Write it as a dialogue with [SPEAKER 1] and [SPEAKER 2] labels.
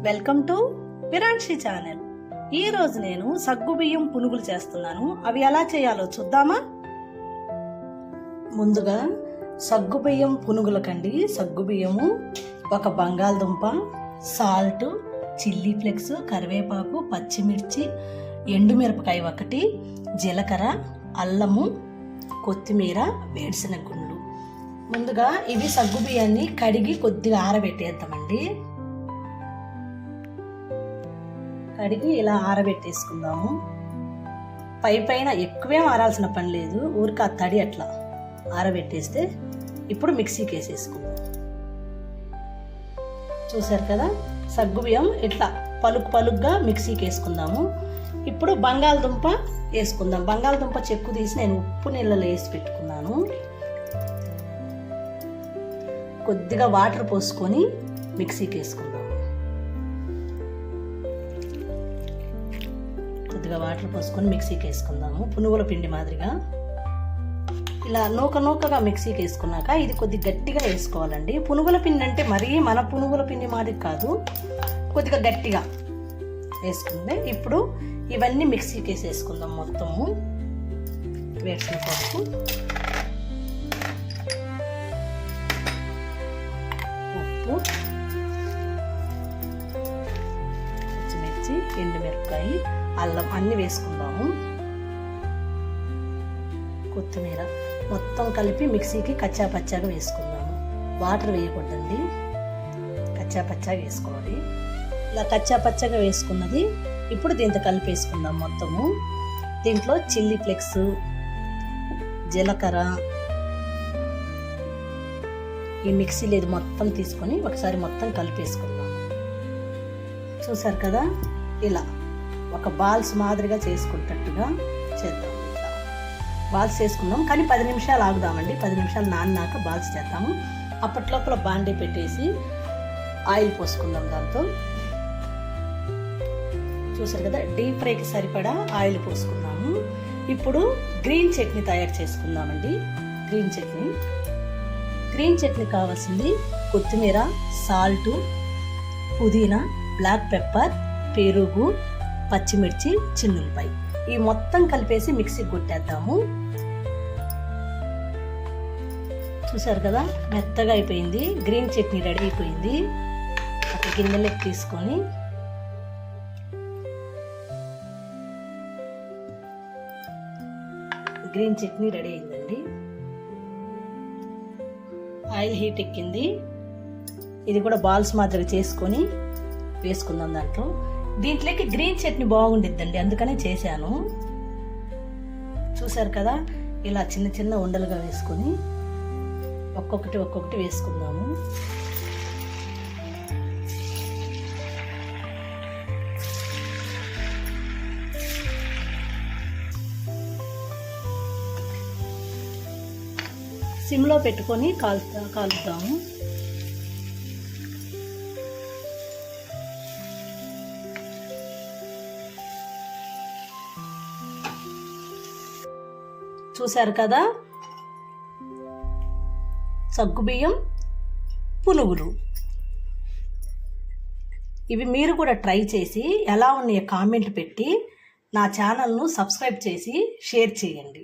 [SPEAKER 1] Welcome to విరాన్షి channel. ఈ రోజు నేను సగ్గుబియ్యం పునుగులు చేస్తున్నాను. అవి ఎలా చేయాలో చూద్దామా? ముందుగా సగ్గుబియ్యం పునుగులకండి సగ్గుబియ్యము, ఒక బంగాళదుంప, సాల్ట్, చిల్లీ ఫ్లేక్స్, కరివేపాకు, పచ్చిమిర్చి, ఎండుమిరపకాయ ఒకటి, జీలకర్ర, అల్లము, కొత్తిమీర, వేరుశనగ గుండ్లు. ముందుగా ఇవి సగ్గుబియ్యాన్ని కడిగి కొద్దిగా ఆరబెట్టేద్దామండి. కడిగి ఇలా ఆరబెట్టేసుకుందాము. పైన ఎక్కువేం ఆరాల్సిన పని లేదు, ఊరికి ఆ తడి అట్లా ఆరబెట్టేస్తే ఇప్పుడు మిక్సీకి వేసేసుకుందాం. చూసారు కదా, సగ్గుబియ్యం ఇట్లా పలుగ్గా మిక్సీకి వేసుకుందాము. ఇప్పుడు బంగాళదుంప వేసుకుందాం. బంగాళదుంప చెక్కు తీసి నేను ఉప్పు నీళ్ళలో వేసి పెట్టుకున్నాను. కొద్దిగా వాటర్ పోసుకొని మిక్సీకి వేసుకుందాం. కొద్దిగా వాటర్ పోసుకొని మిక్సీకి వేసుకుందాము. పునుగుల పిండి మాదిరిగా ఇలా నూకగా మిక్సీకి వేసుకున్నాక ఇది కొద్దిగా గట్టిగా వేసుకోవాలండి. పునుగుల పిండి అంటే మరీ మన పునుగుల పిండి మాదిరి కాదు, కొద్దిగా గట్టిగా వేసుకుంది. ఇప్పుడు ఇవన్నీ మిక్సీకి వేసేసుకుందాం. మొత్తము వేసిన పప్పు, ఉప్పు, పచ్చిమిర్చి, ఎండుమిరపకాయ, అల్లం అన్నీ వేసుకుందాము. కొత్తిమీర మొత్తం కలిపి మిక్సీకి కచ్చాపచ్చాగా వేసుకుందాము. వాటర్ వేయకూడదండి, కచ్చాపచ్చాగా వేసుకోవాలి. ఇలా కచ్చాపచ్చాగా వేసుకున్నది ఇప్పుడు దీంతో కలిపి వేసుకుందాం మొత్తము. దీంట్లో చిల్లీ ఫ్లేక్స్, జీలకర్ర, ఈ మిక్సీ లేదు మొత్తం తీసుకొని ఒకసారి మొత్తం కలిపేసుకుందాం. చూసారు కదా, ఇలా ఒక బాల్స్ మాదిరిగా చేసుకుంటట్టుగా చేద్దాం. ఇట్లా బాల్స్ చేసుకుందాం, కానీ 10 నిమిషాలు ఆగుదామండి. 10 నిమిషాలు నాన్నాక బాల్స్ చేద్దాము. అప్పట్లోపల బాండీ పెట్టేసి ఆయిల్ పోసుకుందాం. దాంతో చూసారు కదా, డీప్ ఫ్రైకి సరిపడా ఆయిల్ పోసుకున్నాము. ఇప్పుడు గ్రీన్ చట్నీ తయారు చేసుకుందామండి. గ్రీన్ చట్నీ కావాల్సింది కొత్తిమీర, సాల్ట్, పుదీనా, బ్లాక్ పెప్పర్, పెరుగు, పచ్చిమిర్చి, చిన్నులపాయ, ఈ మొత్తం కలిపేసి మిక్సీకి కొట్టేద్దాము. చూసారు కదా, మెత్తగా అయిపోయింది. గ్రీన్ చట్నీ రెడీ అయిపోయింది. ఒక గిన్నెలోకి తీసుకొని గ్రీన్ చట్నీ రెడీ అయిందండి. ఆయిల్ హీట్ ఎక్కింది. ఇది కూడా బాల్స్ మాదిరిగా చేసుకొని వేసుకుందాం దాంట్లో. దీంట్లోకి గ్రీన్ చట్నీ బాగుండిద్దండి, అందుకనే చేశాను. చూసారు కదా, ఇలా చిన్న ఉండలుగా వేసుకొని ఒక్కొక్కటి వేసుకుందాము. సిమ్లో పెట్టుకొని కాలుద్దాము. చూసారు కదా, సగ్గుబియ్యం పునుగులు. ఇవి మీరు కూడా ట్రై చేసి ఎలా ఉన్నాయో కామెంట్ పెట్టి నా ఛానల్ను సబ్స్క్రైబ్ చేసి షేర్ చేయండి.